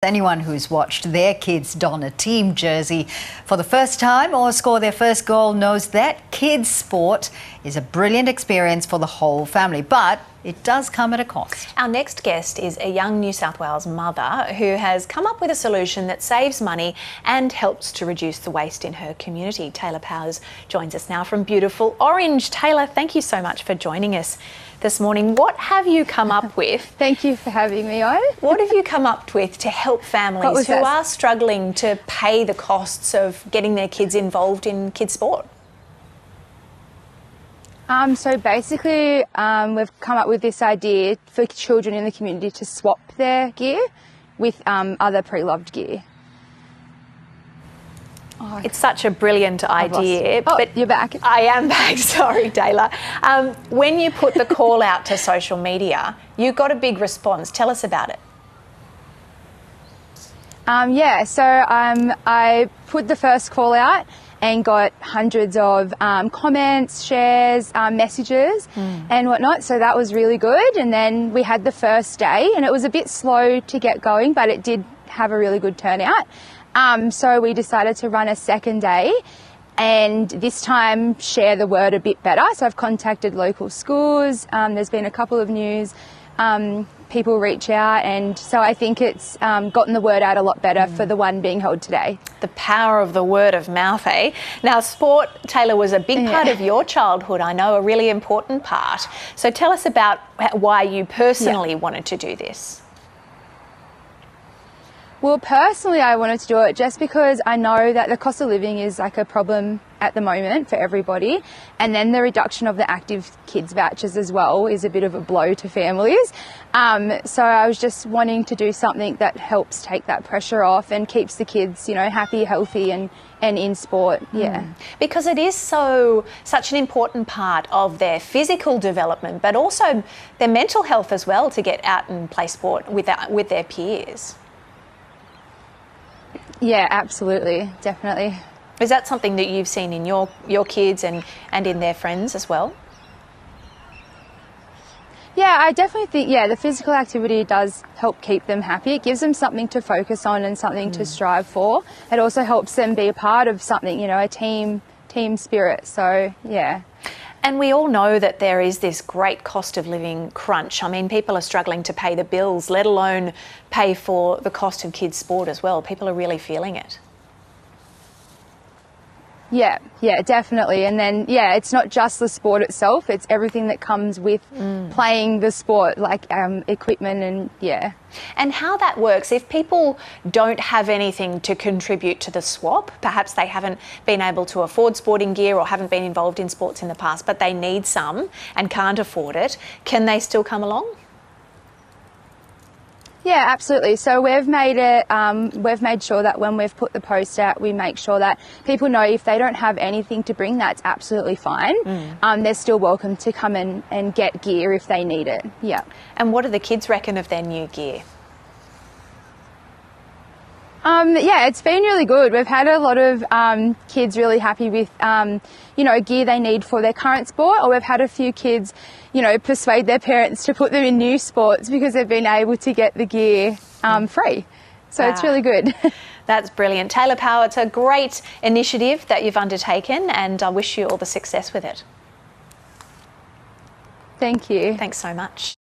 Anyone who's watched their kids don a team jersey for the first time or score their first goal knows that kids' sport is a brilliant experience for the whole family, but it does come at a cost. Our next guest is a young New South Wales mother who has come up with a solution that saves money and helps to reduce the waste in her community. Taylah Power joins us now from beautiful Orange. Taylah, thank you so much for joining us this morning. What have you come up with? Thank you for having me on. What have you come up with to help families who are struggling to pay the costs of getting their kids involved in kids' sport? So basically, we've come up with this idea for children in the community to swap their gear with other pre-loved gear. Oh, it's such a brilliant idea. But you're back. I am back. Sorry, Taylah. When you put the call out to social media, you got a big response. Tell us about it. I put the first call out and got hundreds of comments, shares, messages and whatnot. So that was really good. And then we had the first day and it was a bit slow to get going, but it did have a really good turnout. So we decided to run a second day and this time share the word a bit better. So I've contacted local schools. There's been a couple of news people reach out, and so I think it's gotten the word out a lot better for the one being held today. The power of the word of mouth, eh? Now, sport, Taylah, was a big part of your childhood, I know, a really important part. So tell us about why you personally wanted to do this. Well, personally, I wanted to do it just because I know that the cost of living is like a problem at the moment for everybody. And then the reduction of the active kids vouchers as well is a bit of a blow to families. So I was just wanting to do something that helps take that pressure off and keeps the kids, you know, happy, healthy and in sport. Because it is such an important part of their physical development, but also their mental health as well, to get out and play sport with their peers. Yeah, absolutely, definitely. Is that something that you've seen in your kids and in their friends as well? Yeah, I definitely think, the physical activity does help keep them happy. It gives them something to focus on and something to strive for. It also helps them be a part of something, you know, a team spirit. So, yeah. And we all know that there is this great cost of living crunch. I mean, people are struggling to pay the bills, let alone pay for the cost of kids' sport as well. People are really feeling it. Yeah, definitely. And then, it's not just the sport itself, it's everything that comes with playing the sport, like equipment and And how that works, if people don't have anything to contribute to the swap, perhaps they haven't been able to afford sporting gear or haven't been involved in sports in the past, but they need some and can't afford it, can they still come along? Yeah, absolutely. So we've made sure that when we've put the post out, we make sure that people know if they don't have anything to bring, that's absolutely fine. They're still welcome to come and get gear if they need it. Yeah. And what do the kids reckon of their new gear? It's been really good. We've had a lot of kids really happy with, gear they need for their current sport, or we've had a few kids, persuade their parents to put them in new sports because they've been able to get the gear free. So it's really good. That's brilliant. Taylah Power, it's a great initiative that you've undertaken, and I wish you all the success with it. Thank you. Thanks so much.